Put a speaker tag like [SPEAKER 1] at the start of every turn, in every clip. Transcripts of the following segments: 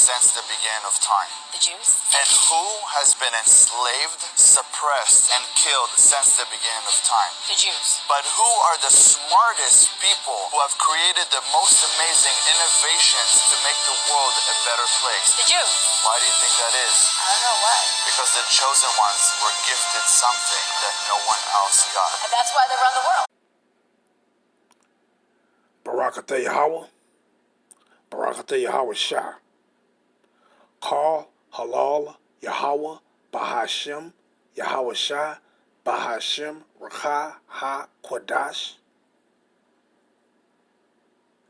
[SPEAKER 1] since the beginning of time?
[SPEAKER 2] The Jews.
[SPEAKER 1] And who has been enslaved, suppressed, and killed since the beginning of time?
[SPEAKER 2] The Jews.
[SPEAKER 1] But who are the smartest people who have created the most amazing innovations to make the world a better place?
[SPEAKER 2] The Jews.
[SPEAKER 1] Why do you think that is?
[SPEAKER 2] I don't know why.
[SPEAKER 1] Because the chosen ones were gifted something that no one else got.
[SPEAKER 2] And that's why they run the world.
[SPEAKER 3] Barakatah Yahweh, Barakatah Yahweh Shah, Call Halal Yahweh Bahashem Yahweh Shah Bahashem Rakha Ha Quadash,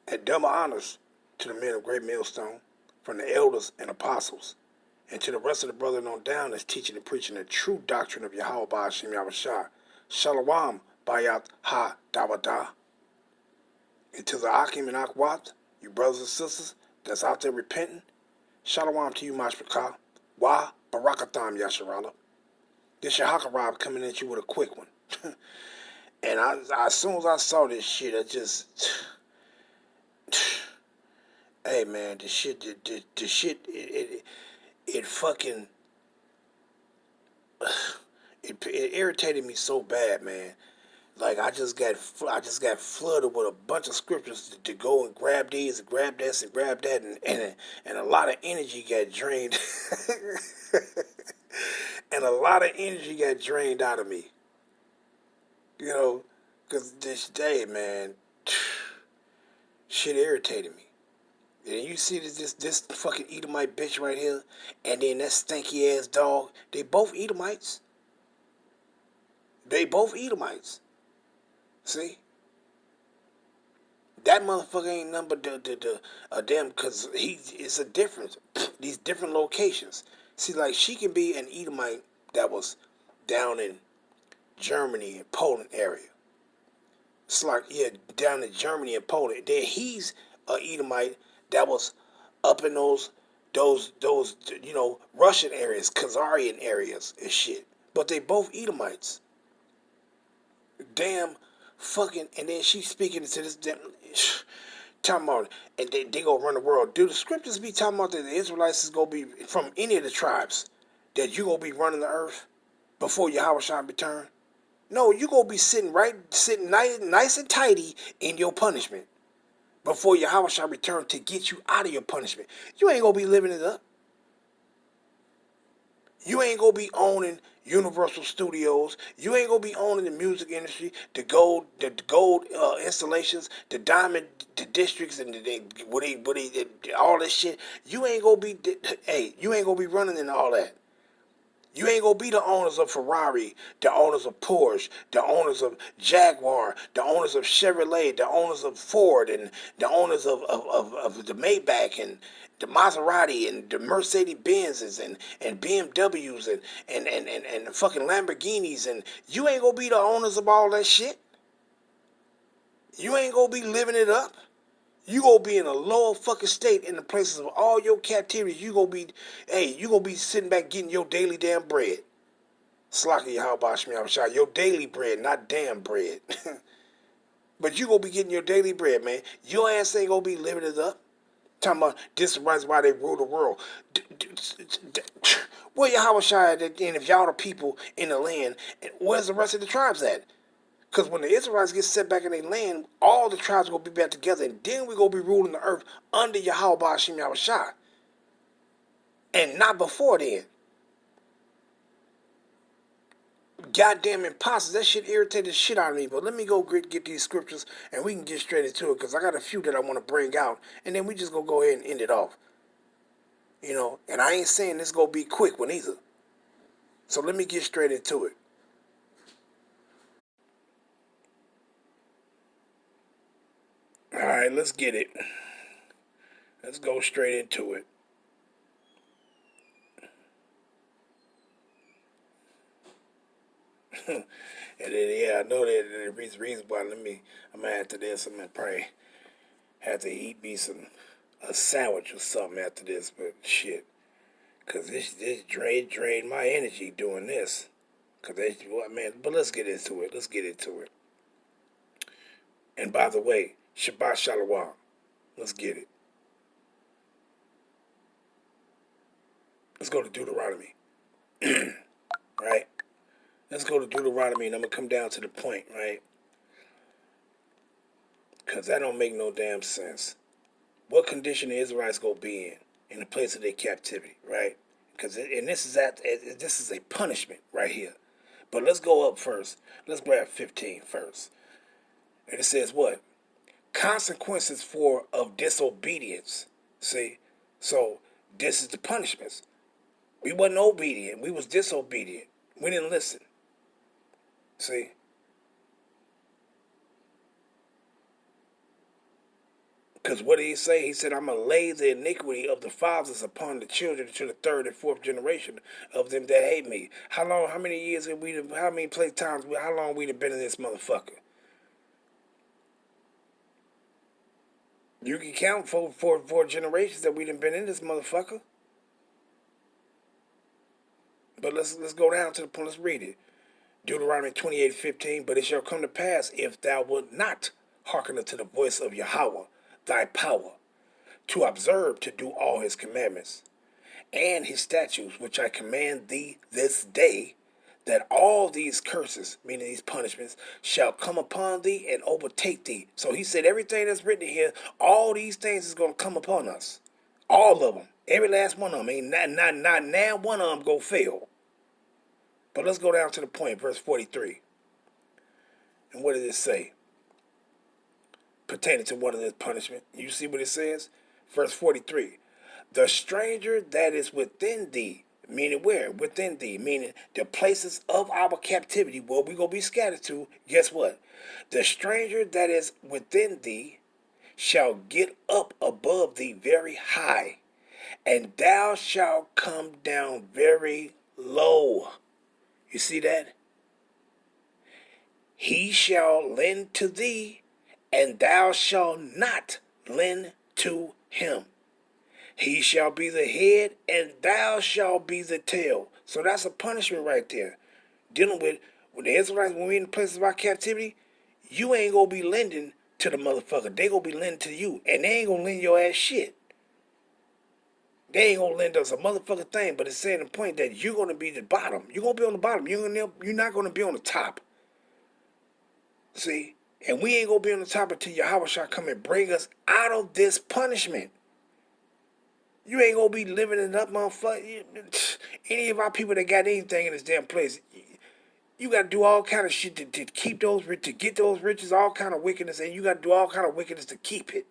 [SPEAKER 3] and double honors to the men of Great Millstone, from the elders and apostles, and to the rest of the brethren on down that's teaching and preaching the true doctrine of Yahweh Bahashem Yahweh Shah. Shalom Bayat Ha Dawadah. And to the Akim and Akwat, you brothers and sisters that's out there repenting, shalom to you, Mashpakah. Wa Barakatham Yasharala. This Shahakarab coming at you with a quick one. And as soon as I saw this shit, I just... Hey, man, the shit, it fucking... It irritated me so bad, man. Like, I just got flooded with a bunch of scriptures to go and grab these and grab this and grab that, and a lot of energy got drained. And a lot of energy got drained out of me. You know, because this day, man, shit irritated me. And you see this fucking Edomite bitch right here, and then that stanky ass dog, they both Edomites. They both Edomites. See? That motherfucker ain't nothing but damn, because it's a difference. These different locations. See, like, she can be an Edomite that was down in Germany and Poland area. It's like, yeah, down in Germany and Poland. Then he's a Edomite that was up in those you know, Russian areas, Khazarian areas and shit. But they both Edomites. Damn fucking, and then she's speaking to this damn, talking about, and they gonna run the world. Do the scriptures be talking about that the Israelites is gonna be from any of the tribes, that you gonna be running the earth before Yahweh shall return? No, you gonna be sitting nice and tidy in your punishment before Yahweh shall return to get you out of your punishment. You ain't gonna be living it up. You ain't gonna be owning Universal Studios. You ain't gonna be owning the music industry, the gold installations, the diamond districts, and all this shit. You ain't gonna be. Hey, you ain't gonna be running in all that. You ain't gonna be the owners of Ferrari, the owners of Porsche, the owners of Jaguar, the owners of Chevrolet, the owners of Ford, and the owners of the Maybach and the Maserati and the Mercedes Benzes and BMWs and fucking Lamborghinis, and you ain't gonna be the owners of all that shit. You ain't gonna be living it up. You gonna be in a lower fucking state in the places of all your captivity. You gonna be sitting back getting your daily damn bread. Slaki Yahweh, your daily bread, not damn bread. But you gonna be getting your daily bread, man. Your ass ain't gonna be living it up. Talking about this is why they rule the world. Where Yahweh at? And if y'all the people in the land, where's the rest of the tribes at? Because when the Israelites get set back in their land, all the tribes are going to be back together, and then we're going to be ruling the earth under Yahweh Ba'ashim Yahushua. And not before then. Goddamn imposters. That shit irritated the shit out of me. But let me go get these scriptures, and we can get straight into it, because I got a few that I want to bring out, and then we just going to go ahead and end it off. You know, and I ain't saying this going to be a quick one either. So let me get straight into it. All right, let's get it. Let's go straight into it. And then, yeah, I know that the reason why. I'm gonna after this, I'm gonna probably have to eat me a sandwich or something after this, but shit, cause this drained my energy doing this. Cause man, but let's get into it. And by the way, Shabbat Shalom. Let's get it. Let's go to Deuteronomy. Right? Let's go to Deuteronomy, and I'm going to come down to the point, right? Because that don't make no damn sense. What condition the Israelites going to be in the place of their captivity, right? Because this is a punishment right here. But let's go up first. Let's grab 15 first. And it says what? Consequences of disobedience. See? So this is the punishments. We wasn't obedient. We was disobedient. We didn't listen. See? Because what did he say? He said, I'm going to lay the iniquity of the fathers upon the children to the third and fourth generation of them that hate me. How many years have we, how many times, how long we been in this motherfucker? You can count four generations that we done been in this motherfucker. But let's go down to the point. Let's read it. Deuteronomy 28:15. But it shall come to pass, if thou wilt not hearken unto the voice of Yahweh, thy power, to observe to do all his commandments, and his statutes, which I command thee this day, that all these curses, meaning these punishments, shall come upon thee and overtake thee. So he said everything that's written here, all these things is going to come upon us. All of them. Every last one of them. Ain't not now one of them go fail. But let's go down to the point, verse 43. And what does it say? Pertaining to one of this punishment. You see what it says? Verse 43. The stranger that is within thee, meaning where? Within thee, meaning the places of our captivity where we going to be scattered to. Guess what? The stranger that is within thee shall get up above thee very high, and thou shalt come down very low. You see that? He shall lend to thee, and thou shalt not lend to him. He shall be the head, and thou shalt be the tail. So that's a punishment right there. Dealing with the Israelites when we in the places of our captivity, you ain't going to be lending to the motherfucker. They going to be lending to you, and they ain't going to lend your ass shit. They ain't going to lend us a motherfucking thing, but it's saying the point that you're going to be the bottom. You're going to be on the bottom. You're not going to be on the top. See? And we ain't going to be on the top until Yahweh shall come and bring us out of this punishment. You ain't going to be living it up, motherfucker. Any of our people that got anything in this damn place, you got to do all kind of shit to keep those, to get those riches, all kind of wickedness, and you got to do all kind of wickedness to keep it.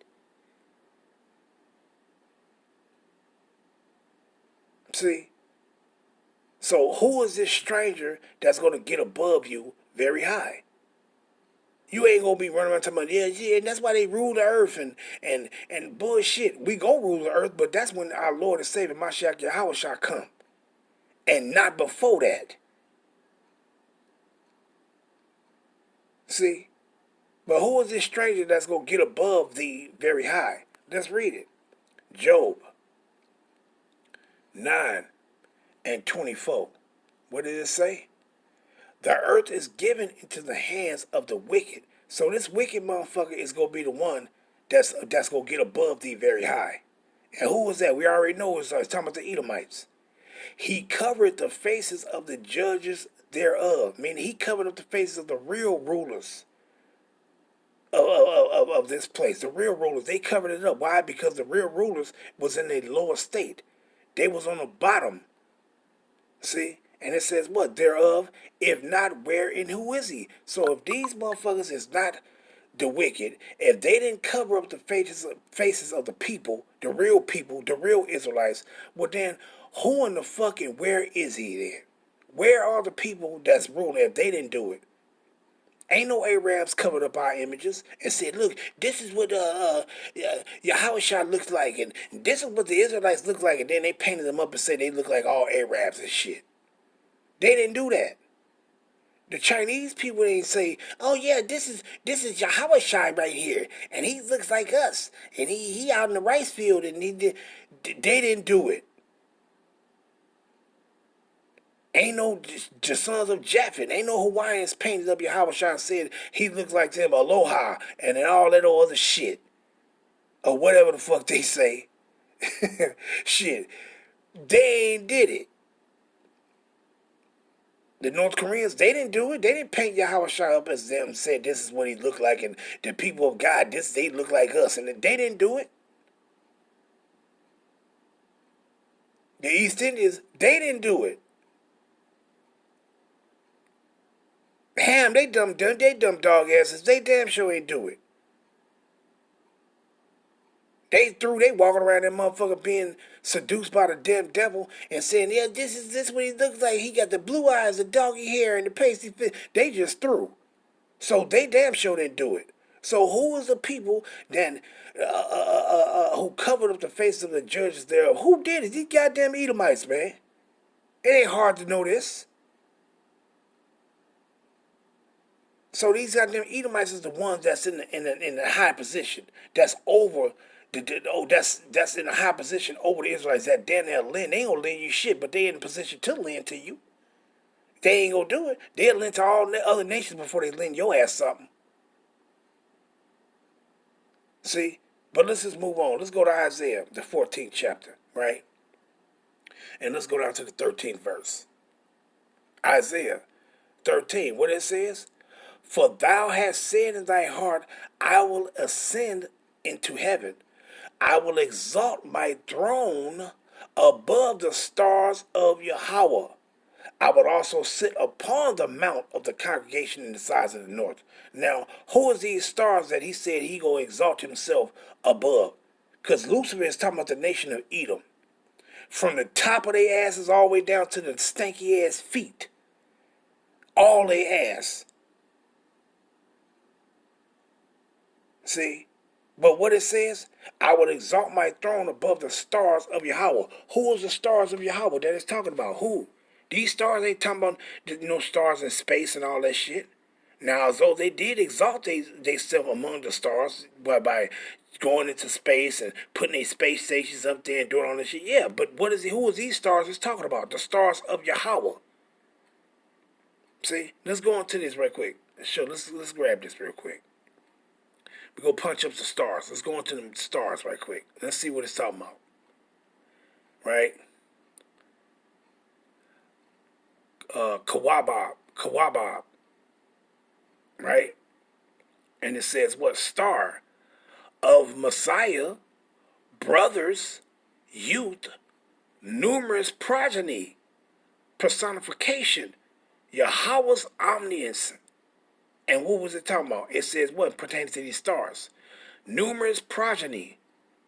[SPEAKER 3] See? So who is this stranger that's going to get above you very high? You ain't going to be running around talking about, yeah, and that's why they rule the earth and bullshit. We go rule the earth, but that's when our Lord and Savior, Mashiach Yahweh, shall come. And not before that. See? But who is this stranger that's going to get above thee very high? Let's read it. Job 9:24. What did it say? The earth is given into the hands of the wicked. So this wicked motherfucker is going to be the one that's going to get above thee very high. And who was that? We already know it's talking about the Edomites. He covered the faces of the judges thereof. Meaning he covered up the faces of the real rulers of this place. The real rulers, they covered it up. Why? Because the real rulers was in a lower state. They was on the bottom. See? And it says what? Thereof, if not where and who is he? So if these motherfuckers is not the wicked, if they didn't cover up the faces of the people, the real Israelites, well then, who in the fucking where is he then? Where are the people that's ruling if they didn't do it? Ain't no Arabs covered up our images and said, look, this is what Yahweh looks like, and this is what the Israelites look like, and then they painted them up and said they look like all Arabs and shit. They didn't do that. The Chinese people didn't say, oh yeah, this is Yahweh right here, and he looks like us, and he out in the rice field, and they didn't do it. Ain't no sons of Japheth. Ain't no Hawaiians painted up Yahweh and said he looks like them, aloha, and then all that other shit. Or whatever the fuck they say. Shit. They ain't did it. The North Koreans, they didn't do it. They didn't paint Yahushua up as them, said this is what he looked like, and the people of God, they look like us, and they didn't do it. The East Indians, they didn't do it. Ham, they dumb dog asses. They damn sure ain't do it. They walking around that motherfucker being seduced by the damn devil and saying, yeah, this what he looks like. He got the blue eyes, the doggy hair, and the pasty fit. They just threw. So they damn sure didn't do it. So who was the people that who covered up the faces of the judges thereof? Who did it? These goddamn Edomites, man. It ain't hard to know this. So these goddamn Edomites is the ones that's in the high position. That's over that's in a high position over the Israelites that damn near lend. They ain't gonna lend you shit, but they in a position to lend to you. They ain't gonna do it. They'll lend to all the other nations before they lend your ass something. See? But let's just move on. Let's go to Isaiah, the 14th chapter, right? And let's go down to the 13th verse. Isaiah 13, what it says? For thou hast said in thy heart, I will ascend into heaven. I will exalt my throne above the stars of Yahweh. I would also sit upon the mount of the congregation in the sides of the north. Now, who is these stars that he said he gonna exalt himself above? Because Lucifer is talking about the nation of Edom. From the top of their asses all the way down to the stanky ass feet. All their ass. See? But what it says, I will exalt my throne above the stars of Yahweh. Who is the stars of Yahweh that it's talking about? Who? These stars ain't talking about, stars in space and all that shit. Now, as though they did exalt themselves among the stars by going into space and putting their space stations up there and doing all this shit. Yeah, but who is these stars it's talking about? The stars of Yahweh. See? Let's go into this real quick. Sure, let's grab this real quick. We go punch up the stars. Let's go into the stars right quick. Let's see what it's talking about. Right? Kawabab. Right? And it says what? Star of Messiah, brothers, youth, numerous progeny, personification, Yahweh's omniscience. And what was it talking about? It says what pertains to these stars? Numerous progeny.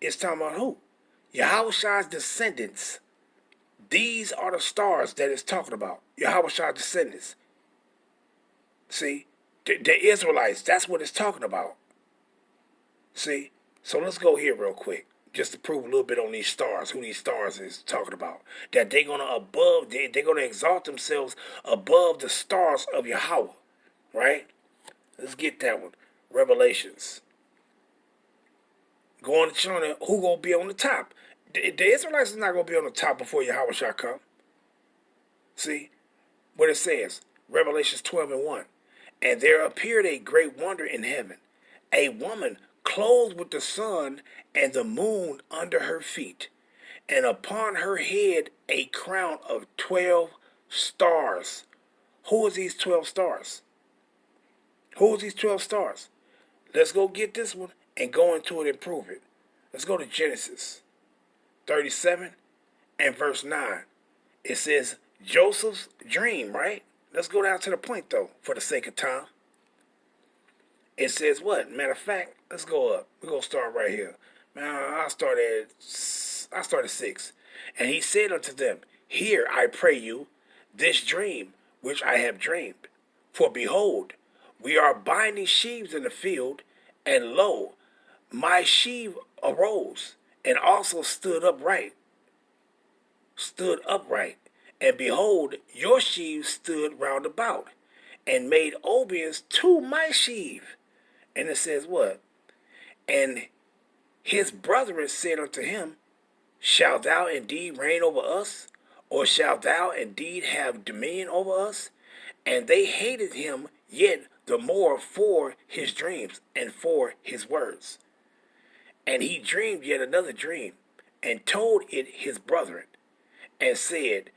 [SPEAKER 3] It's talking about who? Yahushua's descendants. These are the stars that it's talking about. Yahushua's descendants. See? The Israelites, that's what it's talking about. See? So let's go here real quick. Just to prove a little bit on these stars, who these stars is talking about. That they're gonna exalt themselves above the stars of Yahweh. Right? Let's get that one. Revelations. Going to show them who gonna be on the top. The Israelites is not gonna be on the top before Yahweh shall come. See what it says. Revelations 12:1. And there appeared a great wonder in heaven, a woman clothed with the sun and the moon under her feet, and upon her head a crown of 12 stars. Who is these 12 stars? Who is these 12 stars? Let's go get this one and go into it and prove it. Let's go to Genesis 37 and verse 9. It says Joseph's dream, right? Let's go down to the point, though, for the sake of time. It says what? Matter of fact, let's go up. We're going to start right here. Now, I started 6. And he said unto them, hear, I pray you, this dream which I have dreamed. For behold, we are binding sheaves in the field, and lo, my sheaf arose, and also stood upright. And behold, your sheaves stood round about, and made obeisance to my sheaf. And it says what? And his brethren said unto him, shalt thou indeed reign over us? Or shalt thou indeed have dominion over us? And they hated him yet the more for his dreams and for his words. And he dreamed yet another dream, and told it his brethren. and said,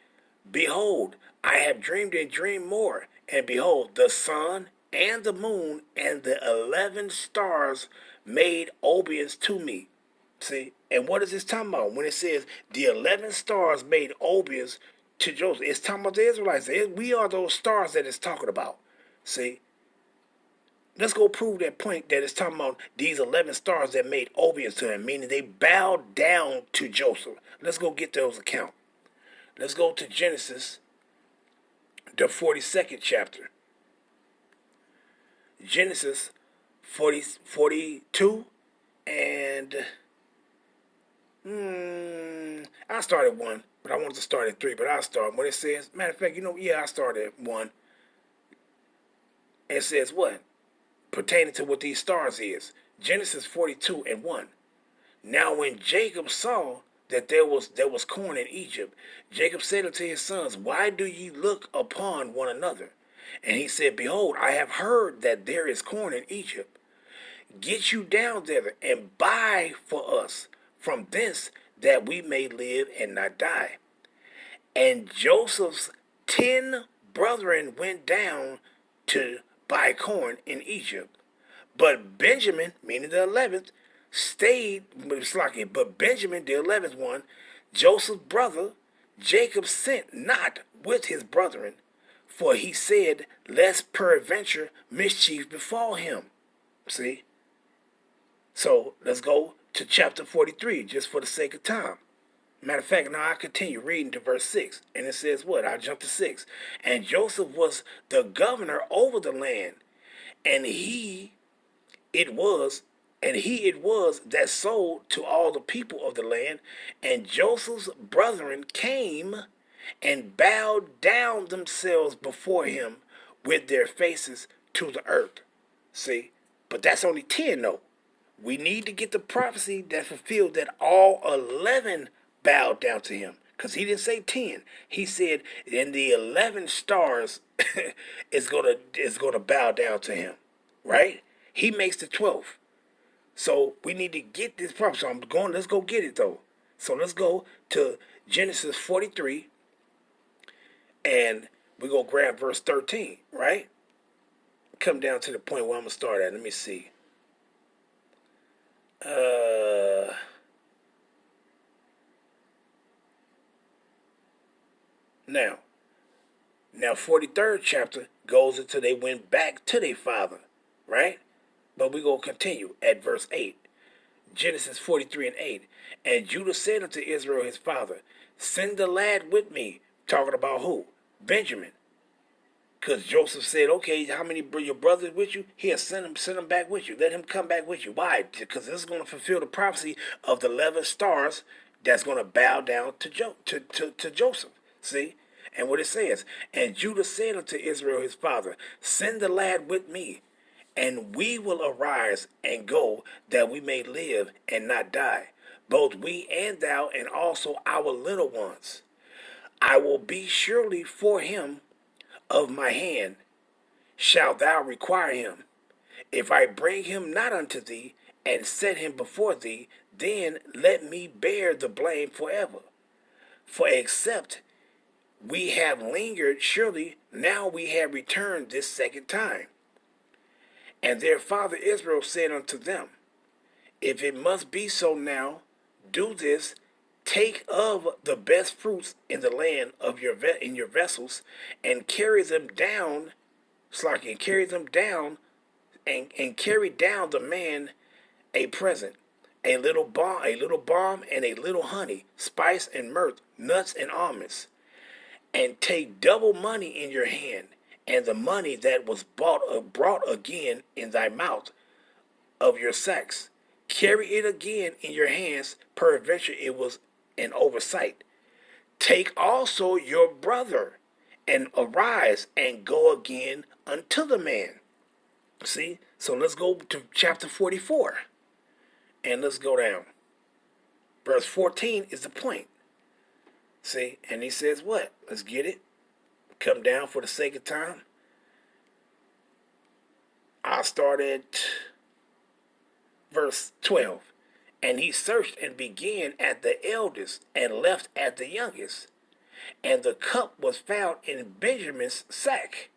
[SPEAKER 3] Behold, I have dreamed and dreamed more, and behold, the sun and the moon and the 11 stars made obedience to me. See, and what is this talking about? When it says the 11 stars made obedience to Joseph, it's talking about the Israelites. We are those stars that it's talking about. See, let's go prove that point that it's talking about these 11 stars that made obedience to him, meaning they bowed down to Joseph. Let's go get those accounts. Let's go to Genesis, the 42nd chapter. Genesis 42 and I started 1, but I wanted to start at 3, but I'll start. When it says, matter of fact, I started at 1. It says what? Pertaining to what these stars is. Genesis 42 and 1. Now when Jacob saw that there was corn in Egypt, Jacob said unto his sons, Why do ye look upon one another? And he said, Behold, I have heard that there is corn in Egypt. Get you down thither and buy for us from thence, that we may live and not die. And Joseph's 10 brethren went down to buy corn in Egypt. But Benjamin, meaning the 11th, stayed, but Benjamin, the 11th one, Joseph's brother, Jacob sent not with his brethren, for he said, Lest peradventure mischief befall him. See? So let's go to chapter 43, just for the sake of time. Matter of fact, now I continue reading to verse 6, and it says what? I jump to 6. And Joseph was the governor over the land, and it was that sold to all the people of the land. And Joseph's brethren came and bowed down themselves before him with their faces to the earth. See? But that's only 10 though. We need to get the prophecy that fulfilled that all 11 bowed down to him. Because he didn't say 10. He said, and the 11 stars is gonna bow down to him. Right? He makes the 12th. So we need to get this prophecy. So let's go get it though. So let's go to Genesis 43. And we're going to grab verse 13. Right? Come down to the point where I'm going to start at. Let me see. Now 43rd chapter goes into they went back to their father, right? But we're going to continue at verse 8. Genesis 43 and 8. And Judah said unto Israel his father, Send the lad with me. Talking about who? Benjamin. Because Joseph said, okay, how many your brothers with you? Here, send him back with you. Let him come back with you. Why? Because this is going to fulfill the prophecy of the 11 stars that's going to bow down to Joseph. See? And what it says, and Judah said unto Israel his father, Send the lad with me, and we will arise and go, that we may live and not die, both we and thou, and also our little ones. I will be surely for him of my hand, shalt thou require him. If I bring him not unto thee, and set him before thee, then let me bear the blame forever. For except we have lingered, surely now we have returned this second time. And their father Israel said unto them, If it must be so now, do this. Take of the best fruits in the land of your vessels, and carry them down, and carry down the man a present, a little balm, and a little honey, spice and myrrh, nuts and almonds, and take double money in your hand, and the money that was brought again in thy mouth of your sacks. Carry it again in your hands, peradventure it was an oversight. Take also your brother, and arise and go again unto the man. See? So let's go to chapter 44. And let's go down. Verse 14 is the point. See? And he says what? Let's get it. Come down for the sake of time. I'll start at verse 12. And he searched and began at the eldest, and left at the youngest. And the cup was found in Benjamin's sack.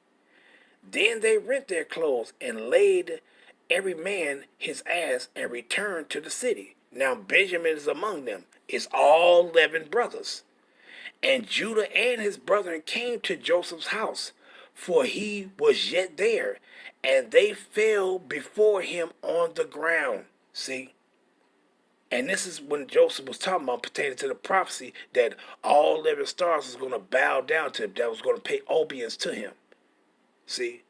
[SPEAKER 3] Then they rent their clothes and laid every man his ass and returned to the city. Now Benjamin is among them. It's all 11 brothers. And Judah and his brethren came to Joseph's house, for he was yet there, and they fell before him on the ground. See? And this is when Joseph was talking about pertaining to the prophecy that all 11 stars was going to bow down to him, that was going to pay obedience to him. See?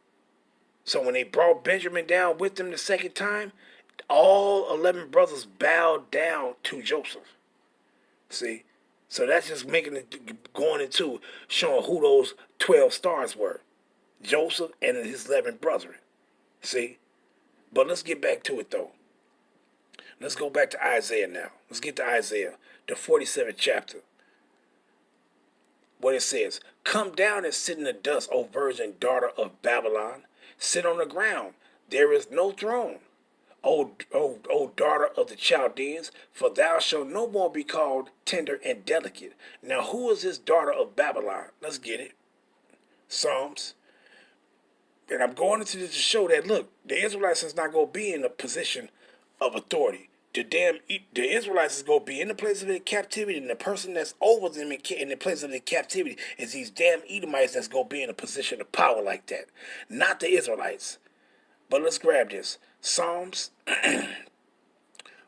[SPEAKER 3] So when they brought Benjamin down with them the second time, all 11 brothers bowed down to Joseph. See? So that's just making it, going into showing who those 12 stars were. Joseph and his 11 brethren. See? But let's get back to it though. Let's go back to Isaiah now. Let's get to Isaiah, the 47th chapter. What it says, come down and sit in the dust, O virgin daughter of Babylon. Sit on the ground. There is no throne. O daughter of the Chaldeans, for thou shalt no more be called tender and delicate. Now who is this daughter of Babylon? Let's get it. Psalms. And I'm going into this to show that, look, the Israelites is not going to be in a position of authority. The Israelites is going to be in the place of their captivity, and the person that's over them in the place of their captivity is these damn Edomites that's going to be in a position of power like that. Not the Israelites. But let's grab this. Psalms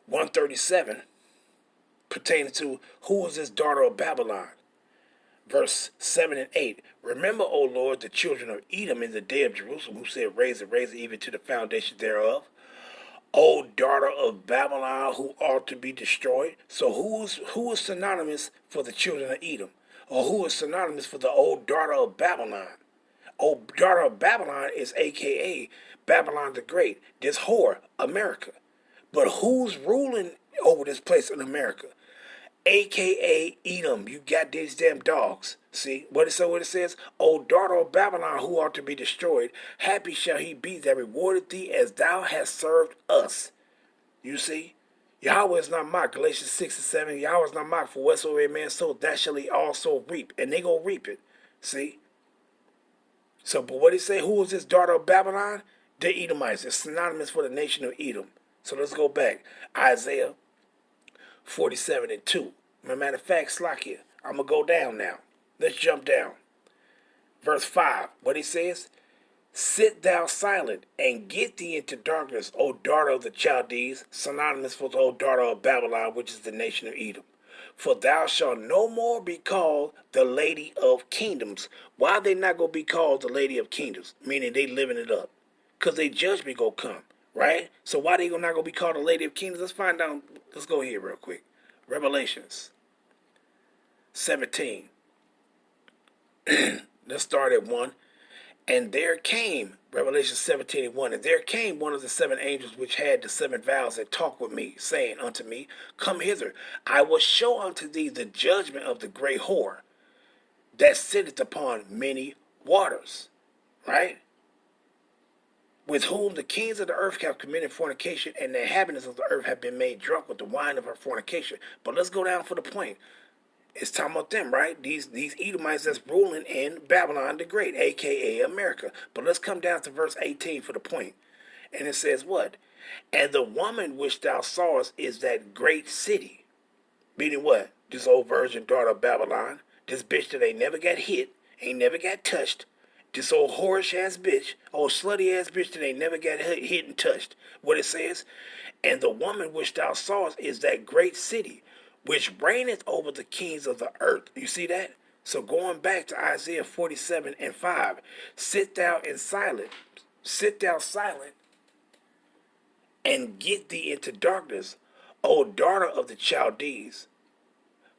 [SPEAKER 3] 137, pertaining to who is this daughter of Babylon. Verse 7 and 8. Remember, O Lord, the children of Edom in the day of Jerusalem, who said, raise it, even to the foundation thereof. O daughter of Babylon, who ought to be destroyed. So who is synonymous for the children of Edom? Or who is synonymous for the old daughter of Babylon? Old daughter of Babylon is a.k.a. Babylon the Great. This whore, America. But who's ruling over this place in America? A.k.a. Edom. You got these damn dogs. See what it says? O daughter of Babylon, who ought to be destroyed, happy shall he be that rewarded thee as thou hast served us. You see? Yahweh is not mocked. Galatians 6 and 7. Yahweh is not mocked, for whatsoever a man sow, that shall he also reap. And they gonna reap it. See? So, but what he say? Who is this daughter of Babylon? The Edomites. It's synonymous for the nation of Edom. So let's go back. Isaiah 47 and 2. Matter of fact, Slakia, I'm going to go down now. Let's jump down. Verse 5. What he says? Sit thou silent and get thee into darkness, O daughter of the Chaldees, synonymous for the old daughter of Babylon, which is the nation of Edom. For thou shalt no more be called the lady of kingdoms. Why they not going to be called the lady of kingdoms? Meaning they living it up. Because they judgment going to come. Right? So why they not going to be called a lady of kingdoms? Let's find out. Let's go here real quick. Revelations 17. Let's start at 1. And there came, Revelation 17 and 1, and there came one of the 7 angels which had the 7 vials and talked with me, saying unto me, come hither, I will show unto thee the judgment of the great whore that sitteth upon many waters. Right? With whom the kings of the earth have committed fornication, and the inhabitants of the earth have been made drunk with the wine of her fornication. But let's go down for the point. It's talking about them, right? These Edomites that's ruling in Babylon the Great, a.k.a. America. But let's come down to verse 18 for the point. And it says what? And the woman which thou sawest is that great city. Meaning what? This old virgin daughter of Babylon. This bitch that ain't never got hit, ain't never got touched. This old whorish ass bitch, old slutty ass bitch that ain't never got hit and touched. What it says? And the woman which thou sawest is that great city, which reigneth over the kings of the earth. You see that? So going back to Isaiah 47 and 5, sit thou silent, and get thee into darkness, O daughter of the Chaldees,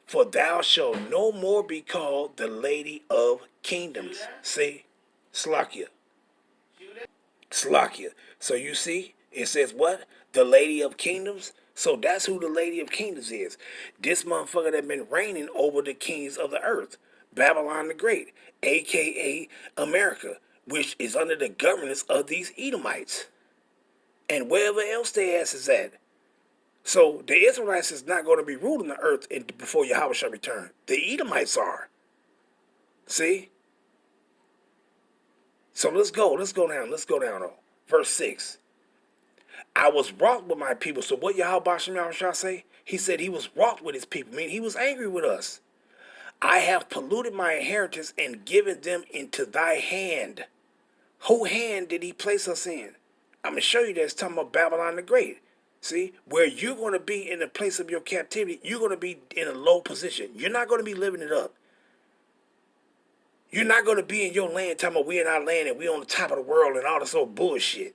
[SPEAKER 3] for thou shalt no more be called the lady of kingdoms. See? Slakia. So you see, it says what? The lady of kingdoms. So that's who the lady of kingdoms is. This motherfucker that been reigning over the kings of the earth. Babylon the Great, a.k.a. America, which is under the governance of these Edomites. And wherever else their ass is at. So the Israelites is not going to be ruling the earth before Yahweh shall return. The Edomites are. See? So let's go. Let's go down. Let's go down though. Verse 6. I was wroth with my people. So what Yahweh Bashim Yahushua say? He said he was wroth with his people. I mean, he was angry with us. I have polluted my inheritance and given them into thy hand. Whose hand did he place us in? I'm going to show you that it's talking about Babylon the Great. See, where you're going to be in the place of your captivity, you're going to be in a low position. You're not going to be living it up. You're not going to be in your land talking about we in our land and we on the top of the world and all this old bullshit.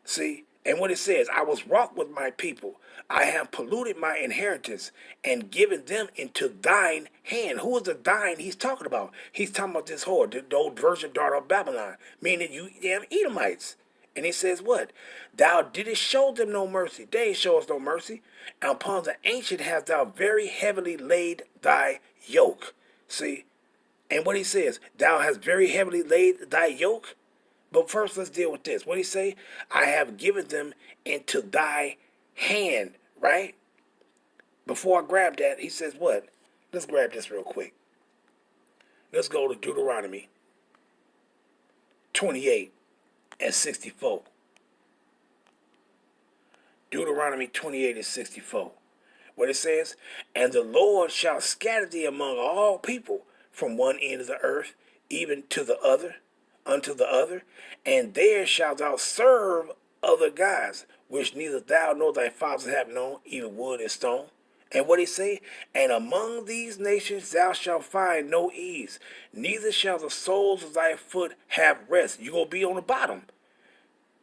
[SPEAKER 3] See, and what it says, I was wroth with my people. I have polluted my inheritance and given them into thine hand. Who is the thine he's talking about? He's talking about this whore, the old virgin daughter of Babylon, meaning you damn Edomites. And he says what? Thou didst show them no mercy. They ain't show us no mercy. And upon the ancient hast thou very heavily laid thy yoke. See? And what he says, thou hast very heavily laid thy yoke. But first, let's deal with this. What he say? I have given them into thy hand, right? Before I grab that, he says what? Let's grab this real quick. Let's go to Deuteronomy 28 and 64. Deuteronomy 28 and 64. What it says? And the Lord shall scatter thee among all people from one end of the earth, even to the other, unto the other, and there shalt thou serve other gods, which neither thou nor thy fathers have known, even wood and stone. And what he say? And among these nations thou shalt find no ease, neither shall the soles of thy foot have rest. You're going to be on the bottom.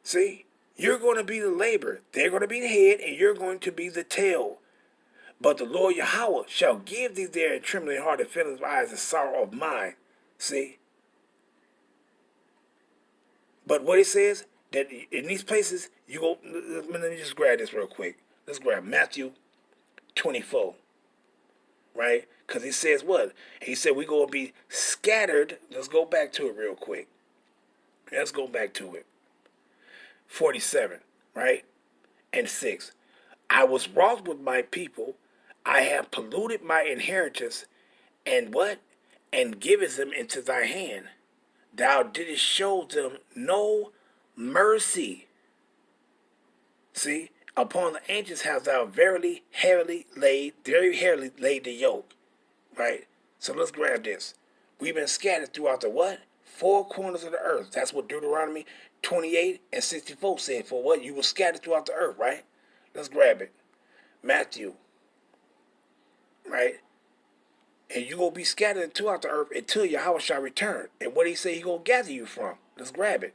[SPEAKER 3] See? You're going to be the labor. They're going to be the head, and you're going to be the tail. But the Lord Yahweh shall give thee there in trembling heart and feelings of eyes and sorrow of mind. See? But what it says, that in these places, you go, let me just grab this real quick. Let's grab Matthew 24, right? Because he says what? He said we're going to be scattered. Let's go back to it real quick. Let's go back to it. 47, right? And 6. I was wroth with my people. I have polluted my inheritance. And what? And giveth them into thy hand. Thou didst show them no mercy. See, upon the ancients hast thou very heavily laid the yoke. Right? So let's grab this. We've been scattered throughout the what? Four corners of the earth. That's what Deuteronomy 28 and 64 said. For what? You were scattered throughout the earth, right? Let's grab it. Matthew. Right? And you going to be scattered throughout the earth until Yahweh shall return. And what he say he going to gather you from? Let's grab it.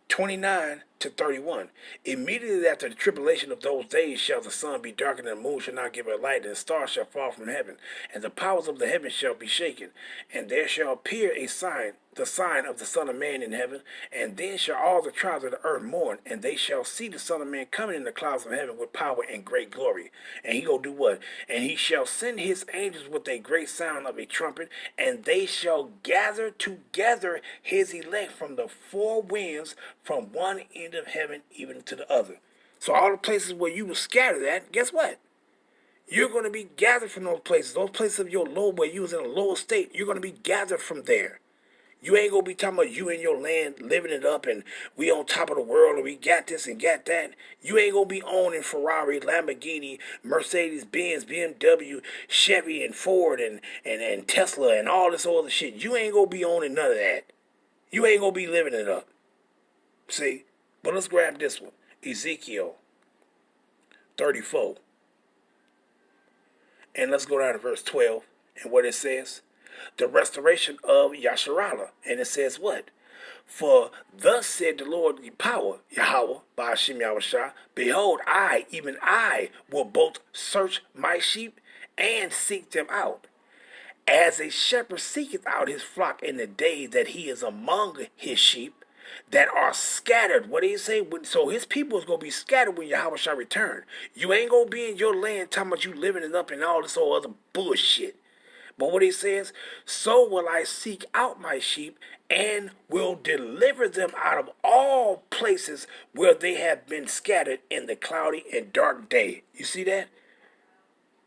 [SPEAKER 3] 29 to 31. Immediately after the tribulation of those days shall the sun be darkened, and the moon shall not give her light, and the stars shall fall from heaven, and the powers of the heavens shall be shaken. And there shall appear a sign, the sign of the Son of Man in heaven. And then shall all the tribes of the earth mourn, and they shall see the Son of Man coming in the clouds of heaven with power and great glory. And he gonna do what? And he shall send his angels with a great sound of a trumpet, and they shall gather together his elect from the four winds, from one end of heaven even to the other. So all the places where you were scattered at, guess what? You're going to be gathered from those places of your low, where you was in a lower state. You're going to be gathered from there. You ain't going to be talking about you in your land living it up and we on top of the world and we got this and got that. You ain't going to be owning Ferrari, Lamborghini, Mercedes, Benz, BMW, Chevy and Ford and Tesla and all this other shit. You ain't going to be owning none of that. You ain't going to be living it up. See? But let's grab this one. Ezekiel 34. And let's go down to verse 12. And what it says. The restoration of Yasharallah. And it says what? For thus said the Lord power, Yahweh, by Hashem Yahushua, behold, I, even I, will both search my sheep and seek them out. As a shepherd seeketh out his flock in the day that he is among his sheep, that are scattered. What did he say? So his people is going to be scattered when Yahweh shall return. You ain't going to be in your land talking about you living it up and all this old other bullshit. But what he says, so will I seek out my sheep and will deliver them out of all places where they have been scattered in the cloudy and dark day. You see that?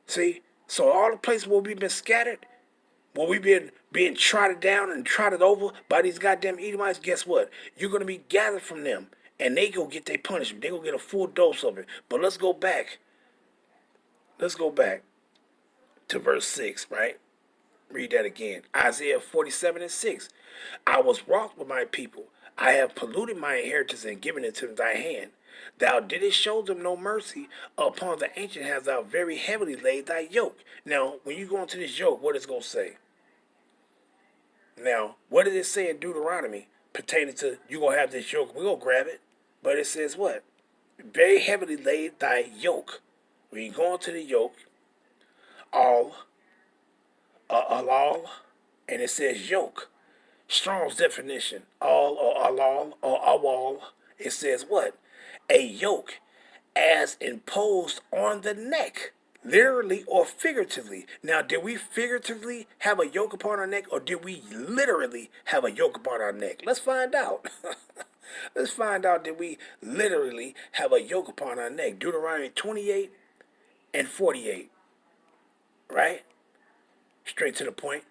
[SPEAKER 3] See? So all the places where we've been scattered, when we've been being trotted down and trotted over by these goddamn Edomites, guess what? You're going to be gathered from them, and they go get their punishment. They go get a full dose of it. But let's go back. Let's go back to verse 6, right? Read that again. Isaiah 47:6. I was wroth with my people. I have polluted my inheritance and given it to thy hand. Thou didst show them no mercy. Upon the ancient hast thou very heavily laid thy yoke. Now, when you go into this yoke, what is it going to say? Now, what did it say in Deuteronomy pertaining to you going to have this yoke? We're going to grab it. But it says what? Very heavily laid thy yoke. When you go into the yoke, all, alal, and it says yoke. Strong's definition, all or alal or awal, it says what? A yoke as imposed on the neck, literally or figuratively. Now, did we figuratively have a yoke upon our neck, or did we literally have a yoke upon our neck? Let's find out. Let's find out, did we literally have a yoke upon our neck? Deuteronomy 28 and 48, right? Straight to the point.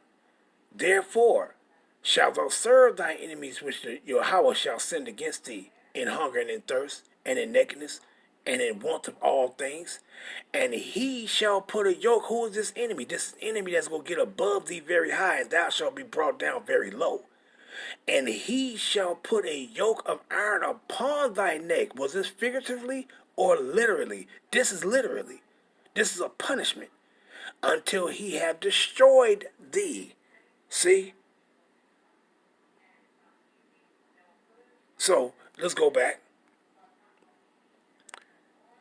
[SPEAKER 3] Therefore, shalt thou serve thy enemies which Yahweh shall send against thee in hunger and in thirst and in nakedness and in want of all things. And he shall put a yoke. Who is this enemy? This enemy that's going to get above thee very high, and thou shalt be brought down very low. And he shall put a yoke of iron upon thy neck. Was this figuratively or literally? This is literally. This is a punishment until he have destroyed thee. See? So, let's go back.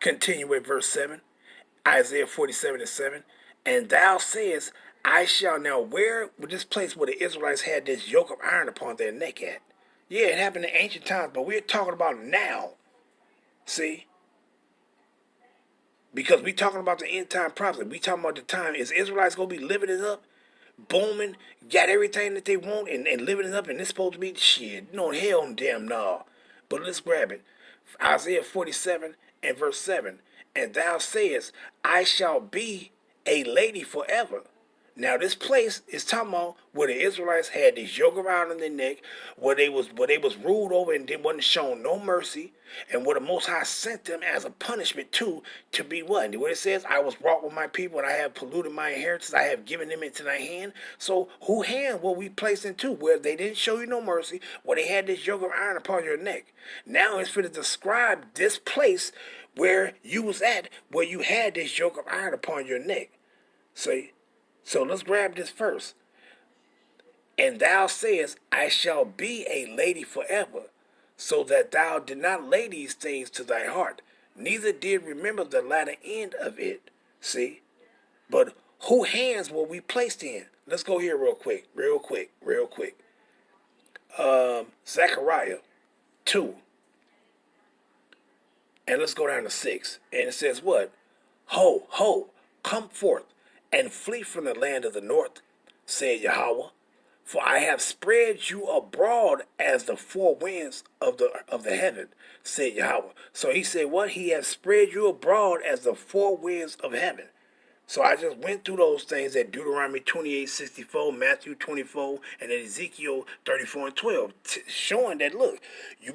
[SPEAKER 3] Continue with verse 7. Isaiah 47:7. And thou sayest, I shall now wear this place where the Israelites had this yoke of iron upon their neck at. Yeah, it happened in ancient times, but we're talking about now. See? Because we talking about the end time prophecy. We talking about the time. Is Israelites going to be living it up? Booming, got everything that they want and living it up, and it's supposed to be shit. No, hell damn no. But let's grab it. Isaiah 47 and verse 7. And thou sayest, I shall be a lady forever. Now this place is talking about where the Israelites had this yoke around their neck, where they was ruled over and they wasn't shown no mercy, and where the Most High sent them as a punishment to be what? Where it says, I was wrought with my people and I have polluted my inheritance, I have given them into thy hand. So who hand were we placed into? Where they didn't show you no mercy, where they had this yoke of iron upon your neck. Now it's for to describe this place where you was at, where you had this yoke of iron upon your neck. See? So let's grab this first. And thou sayest, I shall be a lady forever, so that thou did not lay these things to thy heart, neither did remember the latter end of it. See? But who hands were we placed in? Let's go here real quick. Zechariah 2. And let's go down to 6. And it says what? Ho, ho, come forth and flee from the land of the north, said Yahweh. For I have spread you abroad as the four winds of the heaven, said Yahweh. So he said what? He has spread you abroad as the four winds of heaven. So I just went through those things at Deuteronomy 28:64, Matthew 24, and then Ezekiel 34 and 12, showing that, look,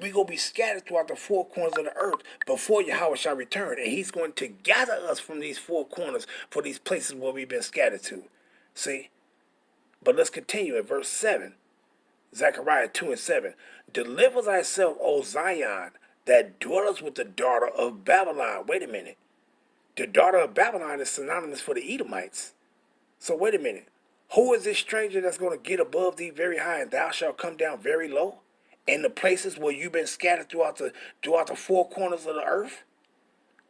[SPEAKER 3] we going to be scattered throughout the four corners of the earth before Yahweh shall return. And he's going to gather us from these four corners for these places where we've been scattered to. See? But let's continue at verse 7. Zechariah 2 and 7. Deliver thyself, O Zion, that dwelleth with the daughter of Babylon. Wait a minute. The daughter of Babylon is synonymous for the Edomites. So wait a minute. Who is this stranger that's going to get above thee very high, and thou shalt come down very low? In the places where you've been scattered throughout the four corners of the earth?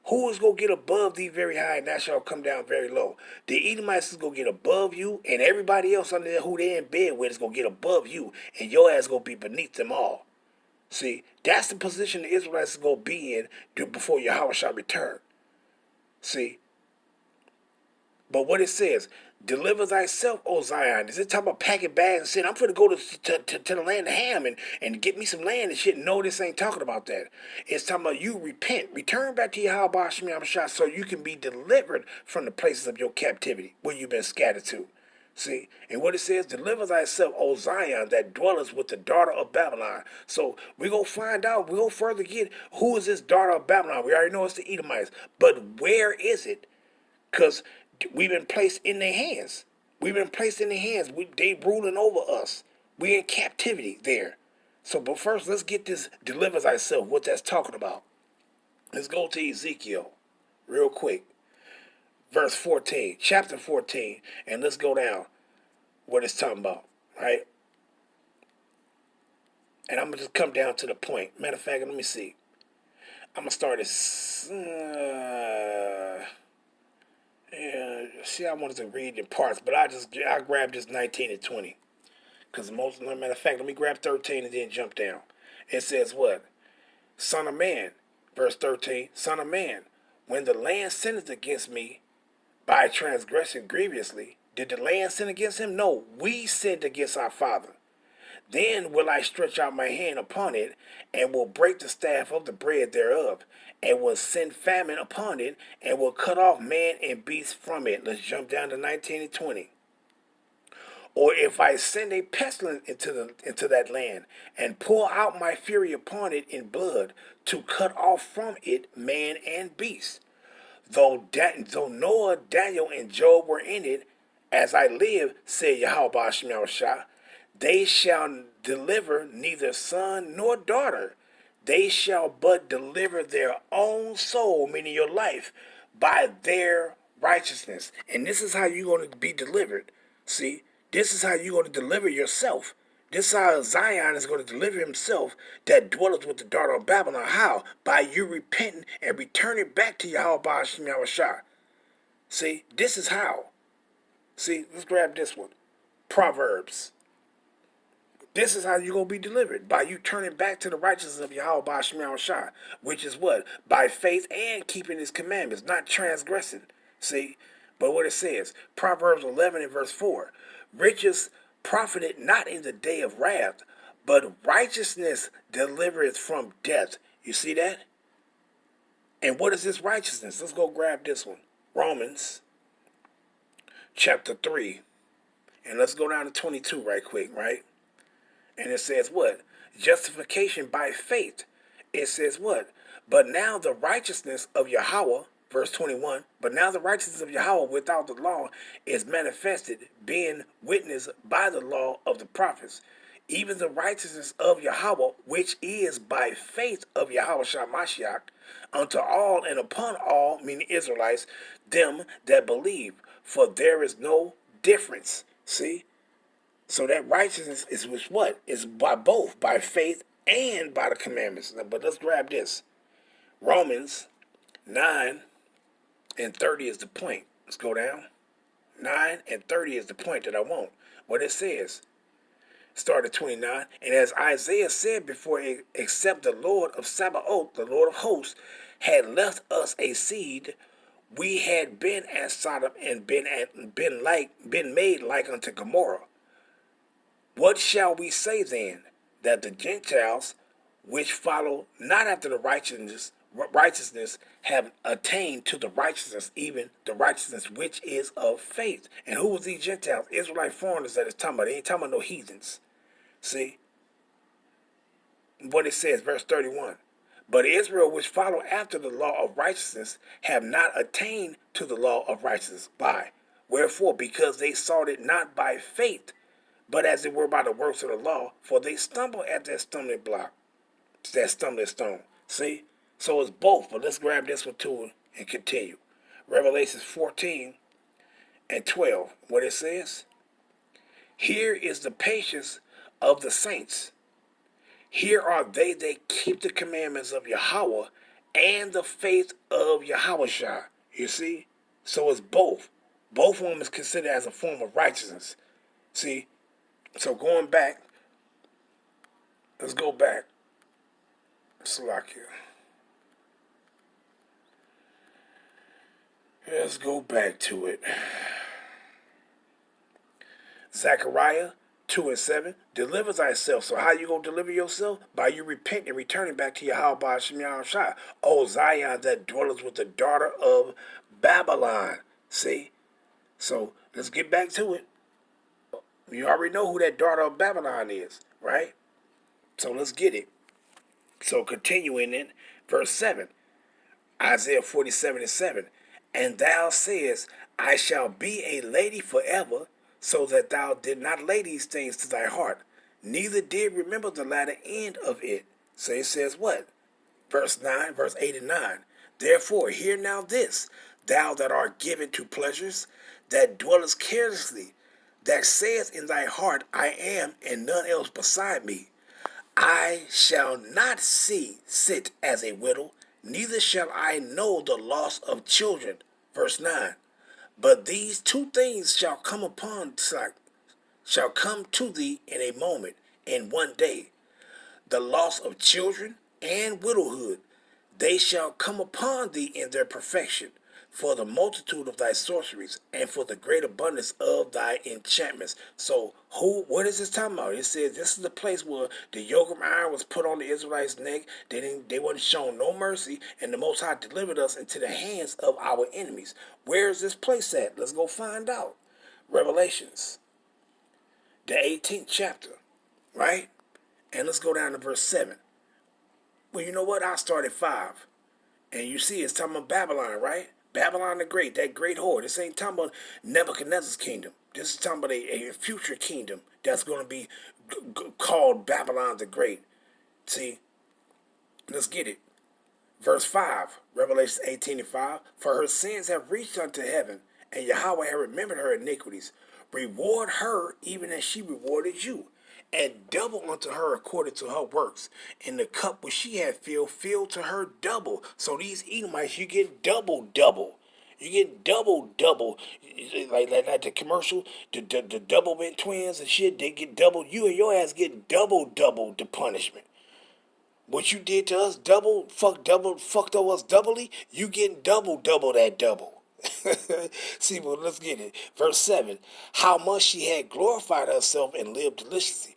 [SPEAKER 3] Who is going to get above thee very high, and thou shalt come down very low? The Edomites is going to get above you, and everybody else under there who they're in bed with is going to get above you, and your ass is going to be beneath them all. See, that's the position the Israelites is going to be in before Yahweh shall return. See? But what it says, deliver thyself, O Zion. Is it talking about packing bags and saying, I'm going to go to the land of Ham and get me some land and shit? No, this ain't talking about that. It's talking about you repent. Return back to Yahweh so you can be delivered from the places of your captivity where you've been scattered to. See, and what it says, deliver thyself, O Zion, that dwelleth with the daughter of Babylon. So we're going to find out, we're going to further get who is this daughter of Babylon. We already know it's the Edomites. But where is it? Because we've been placed in their hands. We've been placed in their hands. They ruling over us. We're in captivity there. So, but first, let's get this deliver thyself, what that's talking about. Let's go to Ezekiel real quick. Verse 14, chapter 14, and let's go down what it's talking about, right? And I'm going to just come down to the point. Matter of fact, let me see. I'm going to start this. See, I wanted to read in parts, but I grabbed this 19 and 20. Because matter of fact, let me grab 13 and then jump down. It says what? Son of man, verse 13, son of man, when the land sinneth against me, by transgressing grievously, did the land sin against him? No, we sinned against our father. Then will I stretch out my hand upon it, and will break the staff of the bread thereof, and will send famine upon it, and will cut off man and beast from it. Let's jump down to 19 and 20. Or if I send a pestilence into that land, and pour out my fury upon it in blood, to cut off from it man and beast. Though Noah, Daniel, and Job were in it, as I live, said Yahweh Shah, they shall deliver neither son nor daughter. They shall but deliver their own soul, meaning your life, by their righteousness. And this is how you're going to be delivered. See, this is how you're going to deliver yourself. This is how Zion is going to deliver himself that dwelleth with the daughter of Babylon. How? By you repenting and returning back to Yahweh Shah. See, this is how. See, let's grab this one. Proverbs. This is how you're going to be delivered. By you turning back to the righteousness of Yahweh Shah. Which is what? By faith and keeping his commandments, not transgressing. See? But what it says, Proverbs 11 and verse 4. Riches profited not in the day of wrath, but righteousness delivereth from death. You see that? And what is this righteousness? Let's go grab this one. Romans chapter 3. And let's go down to 22 right quick, right? And it says what? Justification by faith. It says what? But now the righteousness of Yahweh, verse 21, but now the righteousness of Yahweh without the law is manifested, being witnessed by the law of the prophets, even the righteousness of Yahweh, which is by faith of Yahweh Shamashiach, unto all and upon all, meaning Israelites, them that believe, for there is no difference. See? So that righteousness is with what? Is by both, by faith and by the commandments. But let's grab this. Romans 9 and 30 is the point. Let's go down. 9 and 30 is the point that I want. What it says. Start at 29. And as Isaiah said before, except the Lord of Sabaoth, the Lord of hosts, had left us a seed, we had been as Sodom and been made like unto Gomorrah. What shall we say then? That the Gentiles, which follow not after the righteousness, have attained to the righteousness, even the righteousness which is of faith. And who was these Gentiles? Israelite foreigners that it's talking about. They ain't talking about no heathens. See? What it says, verse 31. But Israel, which follow after the law of righteousness, have not attained to the law of righteousness. By wherefore? Because they sought it not by faith, but as it were by the works of the law, for they stumble at that stumbling block, that stumbling stone. See? So it's both, but let's grab this one too and continue. Revelations 14 and 12, what it says? Here is the patience of the saints. Here are they that keep the commandments of Yahweh and the faith of Yahweh. You see? So it's both. Both of them is considered as a form of righteousness. See? So going back, let's go back. Salakia. Let's go back to it. Zechariah 2 and 7. Deliver thyself. So how you going to deliver yourself? By you repenting and returning back to Yahweh Shem Shai. O Zion that dwelleth with the daughter of Babylon. See? So let's get back to it. You already know who that daughter of Babylon is, right? So let's get it. So continuing in verse 7, Isaiah 47:7. And thou sayest, I shall be a lady forever, so that thou did not lay these things to thy heart, neither did remember the latter end of it. So it says what? Verse 8 and 9. Therefore, hear now this, thou that art given to pleasures, that dwellest carelessly, that sayest in thy heart, I am, and none else beside me. I shall not sit as a widow, neither shall I know the loss of children. Verse 9. But these two things shall come to thee in a moment, in one day, the loss of children and widowhood. They shall come upon thee in their perfection, for the multitude of thy sorceries, and for the great abundance of thy enchantments. So, what is this talking about? It says this is the place where the yoke of iron was put on the Israelites' neck. They wasn't shown no mercy, and the Most High delivered us into the hands of our enemies. Where is this place at? Let's go find out. Revelations, the 18th chapter, right? And let's go down to verse 7. Well, you know what? I'll start at 5. And you see, it's talking about Babylon, right? Babylon the Great, that great whore. This ain't talking about Nebuchadnezzar's kingdom. This is talking about a future kingdom that's going to be called Babylon the Great. See? Let's get it. Verse 5, Revelation 18:5. For her sins have reached unto heaven, and Yahweh have remembered her iniquities. Reward her even as she rewarded you, and double unto her according to her works. And the cup which she had filled to her double. So these Edomites, you get double. You get double. Like the commercial, the double mint twins and shit, they get double. You and your ass get double the punishment. What you did to us, fucked over us doubly, you getting double that double. See, well, let's get it. Verse 7, how much she had glorified herself and lived deliciously.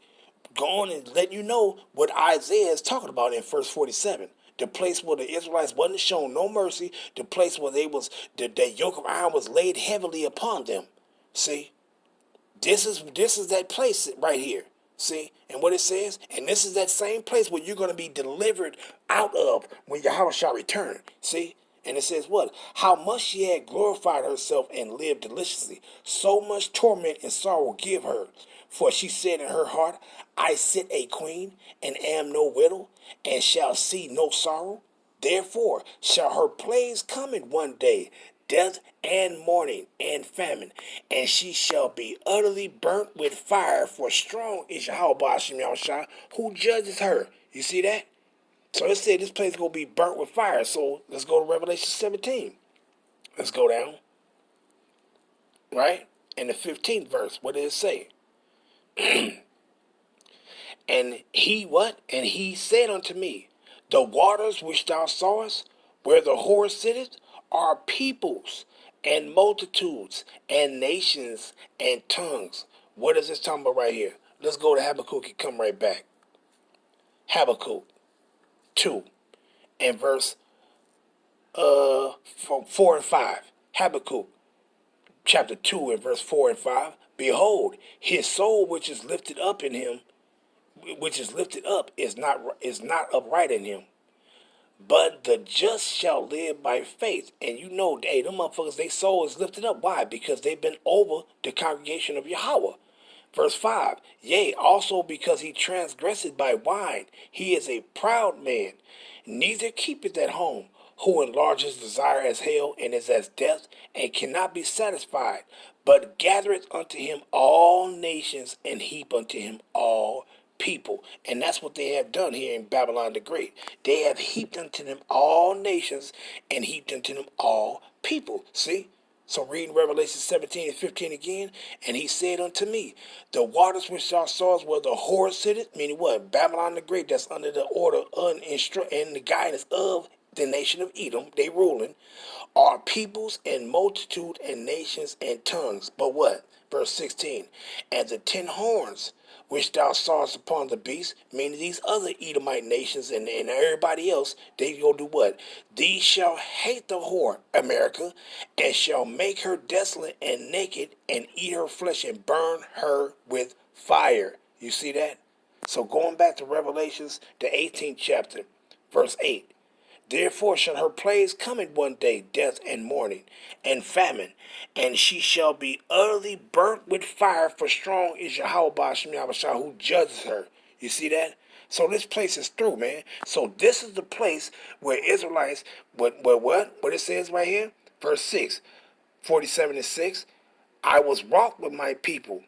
[SPEAKER 3] Go on and let you know what Isaiah is talking about in verse 47. The place where the Israelites wasn't shown no mercy, the place where the yoke of iron was laid heavily upon them. See? This is that place right here. See? And what it says? And this is that same place where you're going to be delivered out of when Yahweh shall return. See? And it says what? How much she had glorified herself and lived deliciously. So much torment and sorrow give her. For she said in her heart, I sit a queen, and am no widow, and shall see no sorrow. Therefore shall her plagues come in one day, death and mourning and famine, and she shall be utterly burnt with fire, for strong is Yahweh who judges her. You see that? So it said this place is going to be burnt with fire. So let's go to Revelation 17. Let's go down. Right? In the 15th verse, what did it say? And he what? And he said unto me, the waters which thou sawest, where the whore sitteth, are peoples and multitudes and nations and tongues. What is this talking about right here? Let's go to Habakkuk and come right back. Habakkuk 2 and verse 4 and 5. Habakkuk chapter 2 and verse 4 and 5. Behold, his soul which is lifted up in him, is not upright in him. But the just shall live by faith. And you know, hey, them motherfuckers, their soul is lifted up. Why? Because they've been over the congregation of Yahweh. Verse 5, yea, also because he transgressed by wine, he is a proud man, neither keepeth at home, who enlarges desire as hell, and is as death, and cannot be satisfied, but gathereth unto him all nations, and heap unto him all people. And that's what they have done here in Babylon the Great. They have heaped unto them all nations, and heaped unto them all people. See? So reading Revelation 17 and 15 again, and he said unto me, the waters which thou sawest where the whore sitteth, meaning what? Babylon the Great, that's under the order and the guidance of the nation of Edom, they ruling, are peoples and multitude and nations and tongues. But what? Verse 16. And the 10 horns which thou sawest upon the beast, meaning these other Edomite nations and everybody else, they go do what? These shall hate the whore, America, and shall make her desolate and naked, and eat her flesh and burn her with fire. You see that? So going back to Revelations, the 18th chapter, verse 8. Therefore shall her plagues come in one day, death and mourning, and famine, and she shall be utterly burnt with fire, for strong is Yahweh Ba'ashem Yahushua who judges her. You see that? So this place is through, man. So this is the place where Israelites, what it says right here? Verse 6, 47 and 6, I was wroth with my people.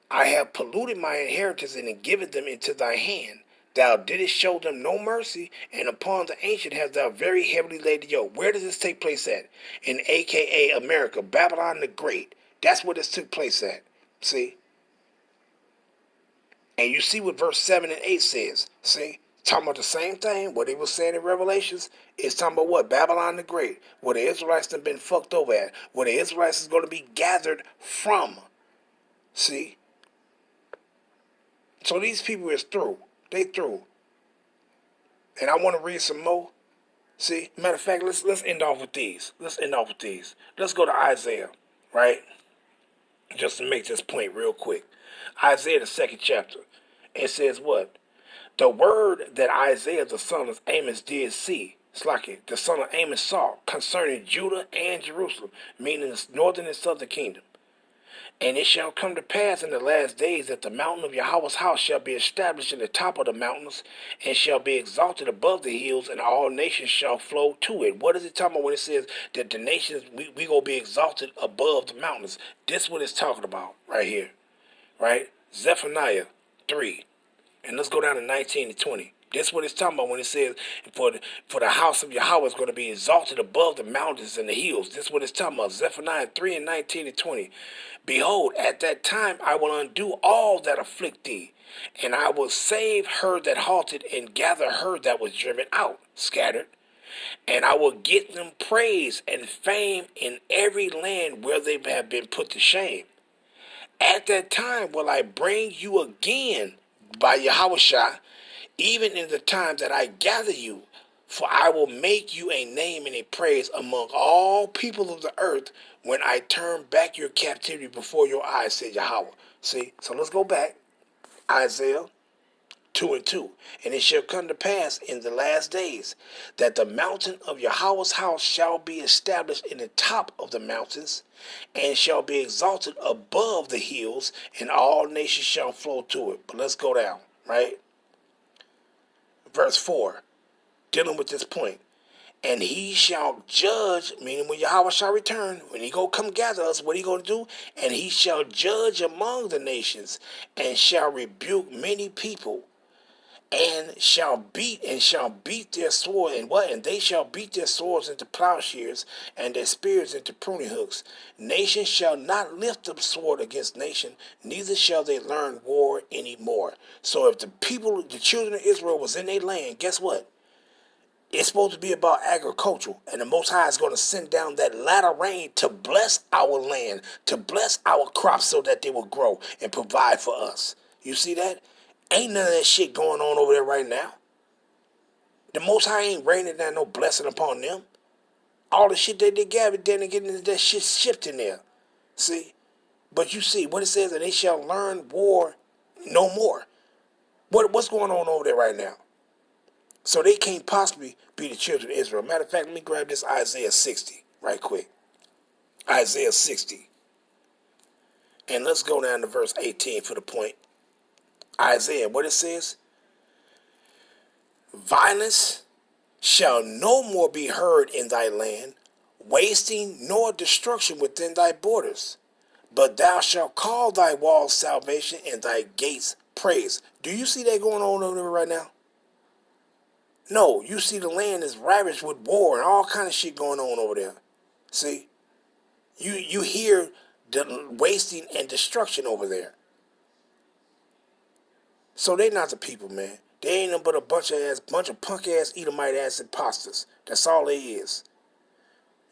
[SPEAKER 3] I have polluted my inheritance and have given them into thy hand. Thou didst show them no mercy, and upon the ancient hast thou very heavily laid the yoke. Where does this take place at? In AKA America, Babylon the Great. That's where this took place at. See? And you see what verse 7 and 8 says. See? Talking about the same thing. What they were saying in Revelations is talking about what? Babylon the Great. Where the Israelites have been fucked over at. Where the Israelites is going to be gathered from. See? So these people is through. They through. And I want to read some more. See, matter of fact, let's end off with these. Let's go to Isaiah, right? Just to make this point real quick. Isaiah, the 2nd chapter. It says what? The word that Isaiah, the son of Amos, did see, Slaki, the son of Amos saw, concerning Judah and Jerusalem, meaning the northern and southern kingdom. And it shall come to pass in the last days that the mountain of Yahweh's house shall be established in the top of the mountains, and shall be exalted above the hills, and all nations shall flow to it. What is it talking about when it says that the nations, we going to be exalted above the mountains? This is what it's talking about right here, right? Zephaniah 3. And let's go down to 19 and 20. This is what it's talking about when it says, for the house of Yahweh is going to be exalted above the mountains and the hills. This is what it's talking about. Zephaniah 3 and 19 and 20. Behold, at that time I will undo all that afflict thee, and I will save her that halted, and gather her that was driven out, scattered. And I will get them praise and fame in every land where they have been put to shame. At that time will I bring you again by Yahushua, even in the time that I gather you. For I will make you a name and a praise among all people of the earth when I turn back your captivity before your eyes, said Yahweh. See, so let's go back. Isaiah 2 and 2. And it shall come to pass in the last days that the mountain of Yahweh's house shall be established in the top of the mountains, and shall be exalted above the hills, and all nations shall flow to it. But let's go down, right? Verse 4, dealing with this point. And he shall judge, meaning when Yahweh shall return, when he go come gather us, what he going to do? And he shall judge among the nations, and shall rebuke many people, and shall beat their sword, and what? And they shall beat their swords into plowshares, and their spears into pruning hooks. Nation shall not lift up sword against nation, neither shall they learn war anymore. So if the children of Israel was in their land, guess what? It's supposed to be about agriculture, and the Most High is going to send down that latter rain to bless our land, to bless our crops so that they will grow and provide for us. You see that? Ain't none of that shit going on over there right now. The Most High ain't raining down no blessing upon them. All the shit that they gathered, then they getting that shit shipped in there. See? But you see what it says, and they shall learn war no more. What's going on over there right now? So they can't possibly be the children of Israel. Matter of fact, let me grab this Isaiah 60 right quick. Isaiah 60. And let's go down to verse 18 for the point. Isaiah, what it says? Violence shall no more be heard in thy land, wasting nor destruction within thy borders. But thou shalt call thy walls salvation and thy gates praise. Do you see that going on over there right now? No, you see the land is ravaged with war and all kind of shit going on over there. See? You hear the wasting and destruction over there. So they not the people, man. They ain't nothing but a bunch of punk ass Edomite ass imposters. That's all they is.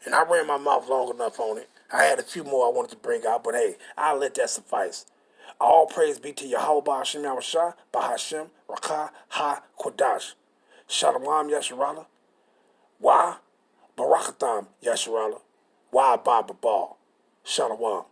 [SPEAKER 3] And I ran my mouth long enough on it. I had a few more I wanted to bring out, but hey, I'll let that suffice. All praise be to Yahweh Hashem Yahushua, Bahashem, Rakah, Ha, Kodash. Shalom Yasharala. Wa, Barakatham Yasharala. Wa, Ba, Babal. Shalom.